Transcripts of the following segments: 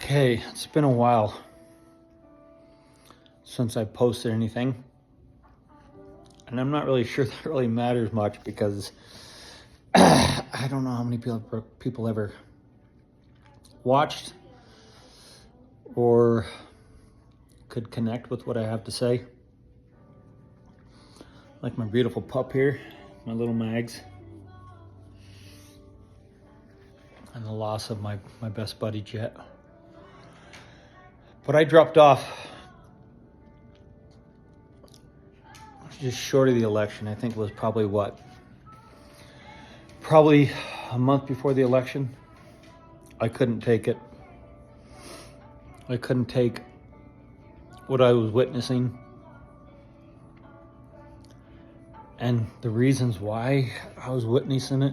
Okay, it's been a while since I posted anything, and I'm not really sure that really matters much because I don't know how many people ever watched or could connect with what I have to say. Like my beautiful pup here, my little Mags, and the loss of my best buddy Jet. But I dropped off just short of the election. I think it was probably a month before the election. I couldn't take it. I couldn't take what I was witnessing and the reasons why I was witnessing it.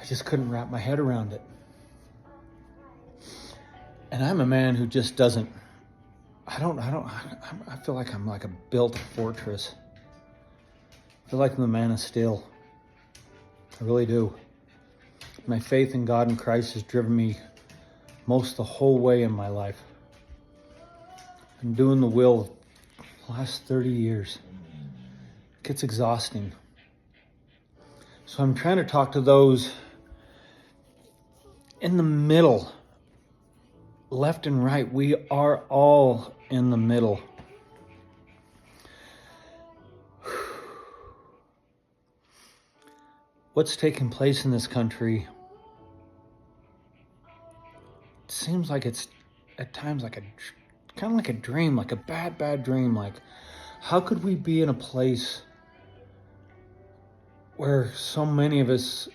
I just couldn't wrap my head around it. And I'm a man who just doesn't, I feel like I'm like a built fortress. I feel like I'm the man of steel. I really do. My faith in God and Christ has driven me most the whole way in my life. I'm doing the will the last 30 years. It gets exhausting. So I'm trying to talk to those in the middle. Left and right, we are all in the middle. What's taking place in this country, it seems like it's at times like kind of like a dream, like a bad dream. Like, how could we be in a place where so many of us,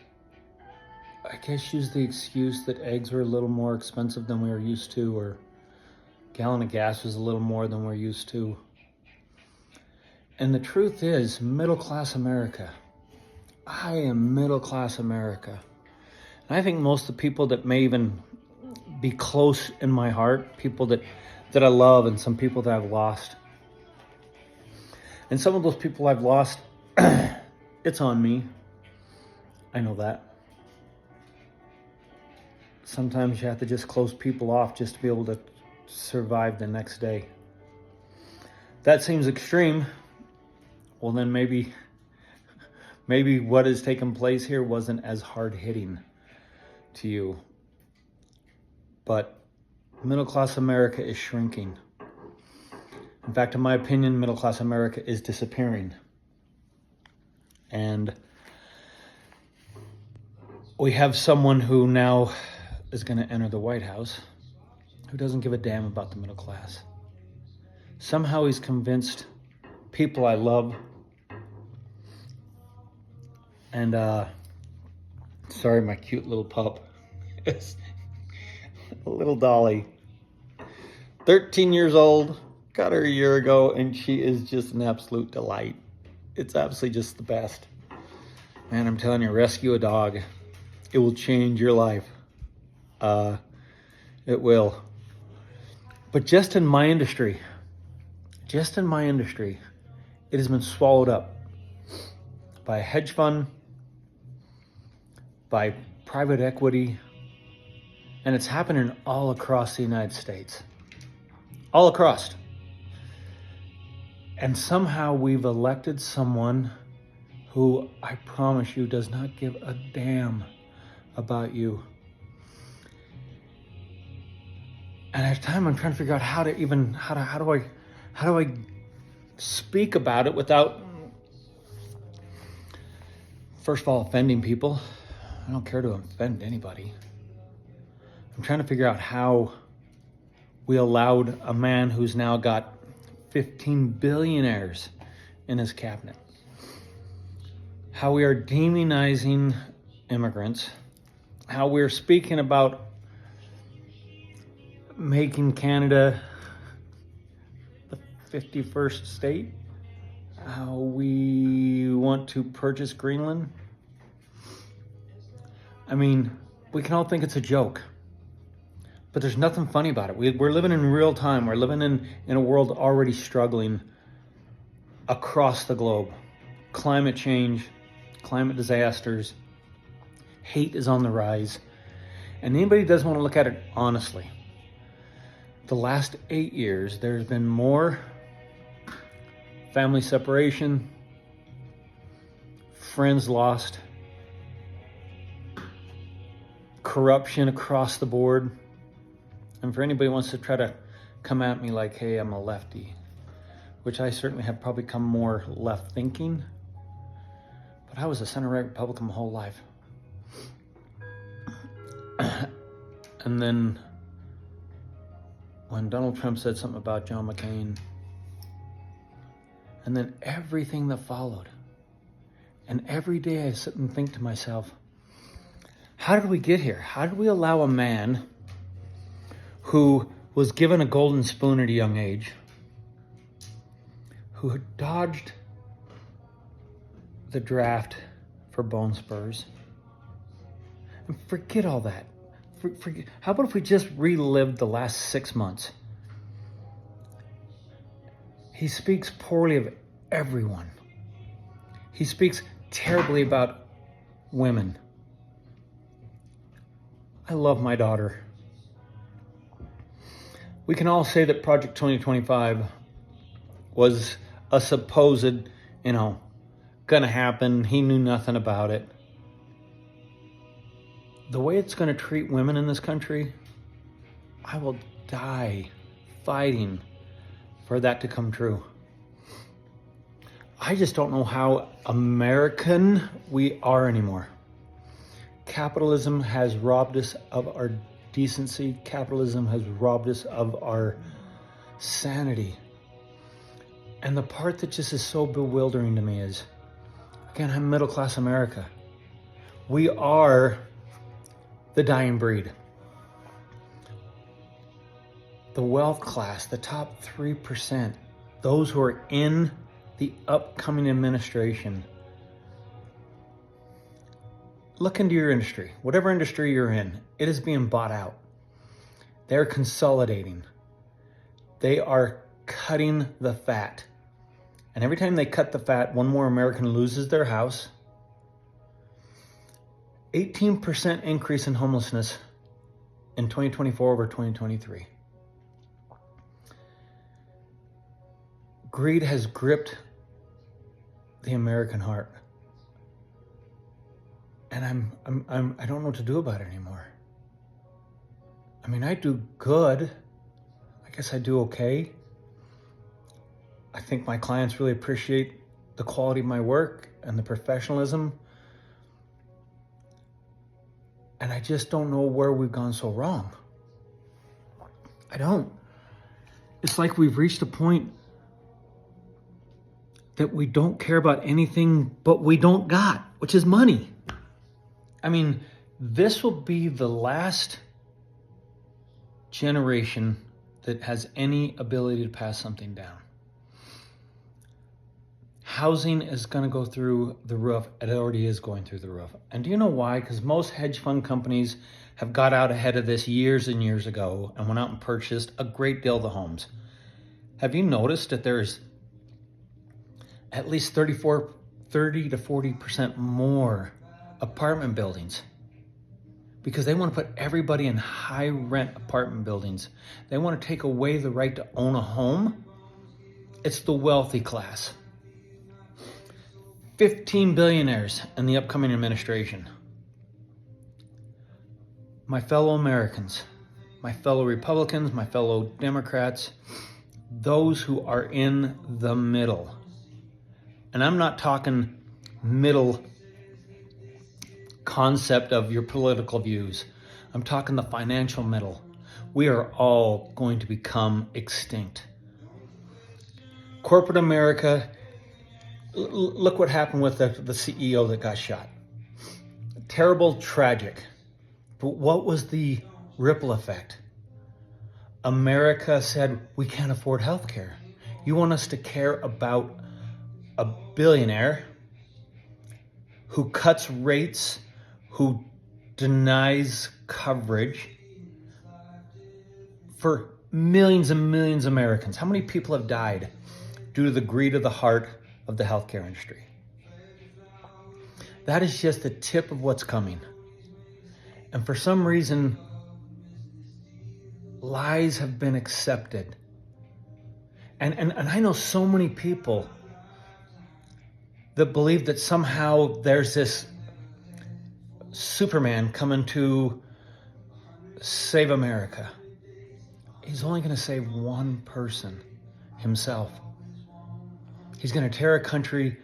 I guess, use the excuse that eggs were a little more expensive than we were used to, or a gallon of gas was a little more than we're used to. And the truth is, middle-class America, I am middle-class America. And I think most of the people that may even be close in my heart, people that I love, and some people that I've lost. And some of those people I've lost, it's on me. I know that. Sometimes you have to just close people off just to be able to survive the next day. That seems extreme. Well, then maybe what has taken place here wasn't as hard-hitting to you. But middle-class America is shrinking. In fact, in my opinion, middle-class America is disappearing. And we have someone who now is going to enter the White House who doesn't give a damn about the middle class. Somehow he's convinced people I love, and sorry, my cute little pup, little Dolly, 13 years old, got her a year ago, and she is just an absolute delight. It's absolutely just the best. Man, I'm telling you, rescue a dog. It will change your life. It will. But just in my industry, it has been swallowed up by a hedge fund, by private equity, and it's happening all across the United States. All across. And somehow we've elected someone who, I promise you, does not give a damn about you. And at the time, I'm trying to figure out how do I speak about it without, first of all, offending people. I don't care to offend anybody. I'm trying to figure out how we allowed a man who's now got 15 billionaires in his cabinet, how we are demonizing immigrants, how we're speaking about making Canada the 51st state, how we want to purchase Greenland. I mean, we can all think it's a joke, but there's nothing funny about it. We're living in real time. We're living in a world already struggling across the globe. Climate change, climate disasters, hate is on the rise. And anybody who doesn't want to look at it honestly, the last 8 years, there's been more family separation, friends lost, corruption across the board. And for anybody who wants to try to come at me like, hey, I'm a lefty, which I certainly have probably become more left thinking, but I was a center-right Republican my whole life. And then when Donald Trump said something about John McCain, and then everything that followed, and every day I sit and think to myself, how did we get here? How did we allow a man who was given a golden spoon at a young age, who had dodged the draft for bone spurs, and forget all that. How about if we just relived the last 6 months? He speaks poorly of everyone. He speaks terribly about women. I love my daughter. We can all say that Project 2025 was a supposed, gonna happen. He knew nothing about it. The way it's gonna treat women in this country, I will die fighting for that to come true. I just don't know how American we are anymore. Capitalism has robbed us of our decency. Capitalism has robbed us of our sanity. And the part that just is so bewildering to me is, again, I'm middle class America. We are the dying breed. The wealth class, the top 3%, those who are in the upcoming administration. Look into your industry, whatever industry you're in, it is being bought out. They're consolidating. They are cutting the fat. And every time they cut the fat, one more American loses their house. 18% increase in homelessness in 2024 over 2023. Greed has gripped the American heart. And I don't know what to do about it anymore. I mean, I do good. I guess I do okay. I think my clients really appreciate the quality of my work and the professionalism. And I just don't know where we've gone so wrong. I don't. It's like we've reached a point that we don't care about anything but we don't got, which is money. I mean, this will be the last generation that has any ability to pass something down. Housing is going to go through the roof. It already is going through the roof. And do you know why? Because most hedge fund companies have got out ahead of this years and years ago and went out and purchased a great deal of the homes. Have you noticed that there's at least 30 to 40% more apartment buildings? Because they want to put everybody in high rent apartment buildings. They want to take away the right to own a home. It's the wealthy class. 15 billionaires in the upcoming administration. My fellow Americans, my fellow Republicans, my fellow Democrats, those who are in the middle. And I'm not talking middle concept of your political views. I'm talking the financial middle. We are all going to become extinct. Corporate America, look what happened with the CEO that got shot. Terrible, tragic. But what was the ripple effect? America said, we can't afford health care. You want us to care about a billionaire who cuts rates, who denies coverage for millions and millions of Americans. How many people have died due to the greed of the heart of the healthcare industry? That is just the tip of what's coming. And for some reason, Lies have been accepted. And I know so many people that believe that somehow there's this Superman coming to save America. He's only going to save one person, himself. He's going to tear a country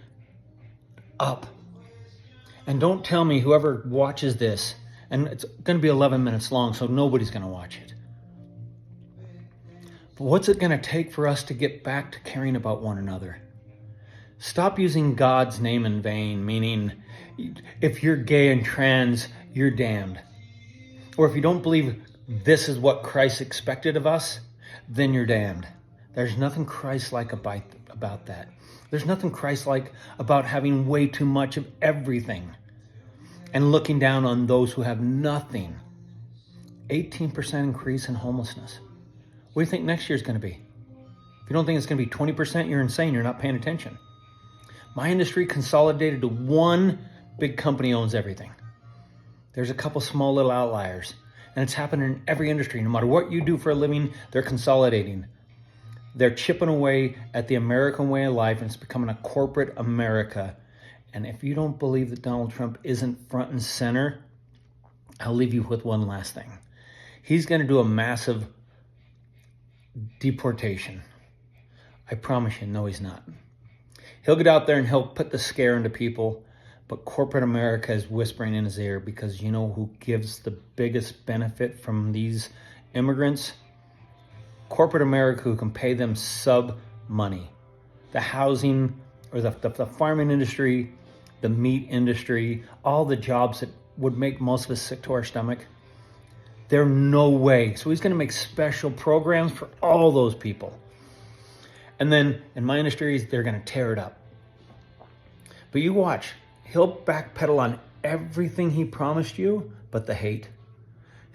up. And don't tell me whoever watches this, and it's going to be 11 minutes long, so nobody's going to watch it. But what's it going to take for us to get back to caring about one another? Stop using God's name in vain, meaning if you're gay and trans, you're damned. Or if you don't believe this is what Christ expected of us, then you're damned. There's nothing Christ-like about that. There's nothing Christ-like about having way too much of everything and looking down on those who have nothing. 18% increase in homelessness. What do you think next year's going to be? If you don't think it's going to be 20%, you're insane. You're not paying attention. My industry consolidated to one big company owns everything. There's a couple small little outliers, and it's happening in every industry. No matter what you do for a living, they're consolidating. They're chipping away at the American way of life, and it's becoming a corporate America. And if you don't believe that Donald Trump isn't front and center, I'll leave you with one last thing. He's going to do a massive deportation. I promise you, no, he's not. He'll get out there and he'll put the scare into people, but corporate America is whispering in his ear, because you know who gives the biggest benefit from these immigrants? Corporate America, who can pay them sub money. The housing or the farming industry, the meat industry, all the jobs that would make most of us sick to our stomach. There's no way. So he's going to make special programs for all those people. And then in my industry, they're going to tear it up. But you watch. He'll backpedal on everything he promised you, but the hate.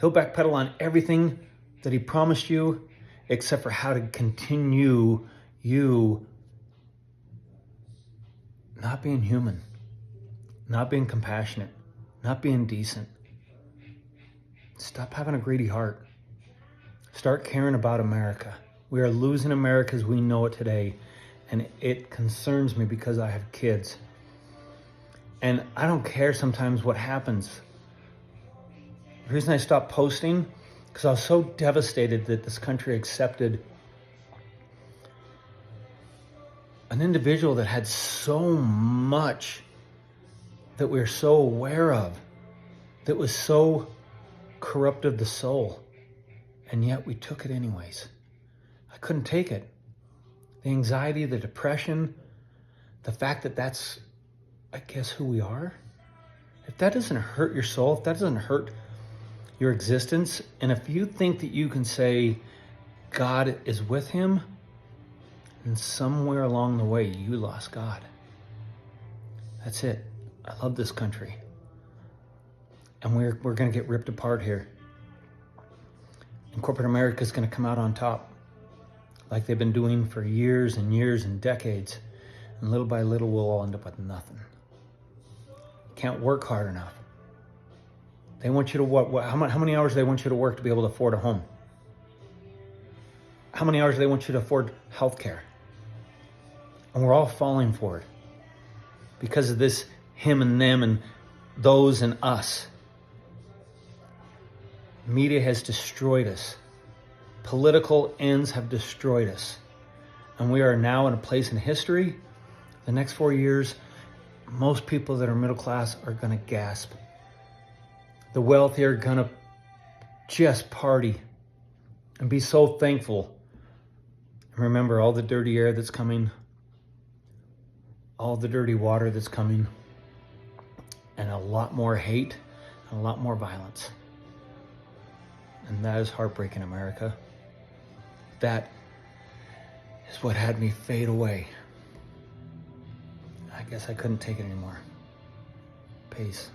He'll backpedal on everything that he promised you, except for how to continue you not being human, not being compassionate, not being decent. Stop having a greedy heart. Start caring about America. We are losing America as we know it today, and it concerns me because I have kids. And I don't care sometimes what happens. The reason I stopped posting, because I was so devastated that this country accepted an individual that had so much that we're so aware of, that was so corrupted the soul, and yet we took it anyways. I couldn't take it. The anxiety, the depression, the fact that that's, I guess, who we are. If that doesn't hurt your soul, if that doesn't hurt your existence, and if you think that you can say God is with him, and somewhere along the way you lost God. That's it. I love this country. And we're going to get ripped apart here. And corporate America is going to come out on top, like they've been doing for years and years and decades. And little by little, we'll all end up with nothing. Can't work hard enough. They want you to how many hours do they want you to work to be able to afford a home? How many hours do they want you to afford health care? And we're all falling for it because of this him and them and those and us. Media has destroyed us. Political ends have destroyed us. And we are now in a place in history. The next 4 years, most people that are middle class are going to gasp. The wealthy are going to just party and be so thankful. And remember all the dirty air that's coming, all the dirty water that's coming, and a lot more hate and a lot more violence. And that is heartbreaking, America. That is what had me fade away. I guess I couldn't take it anymore. Peace.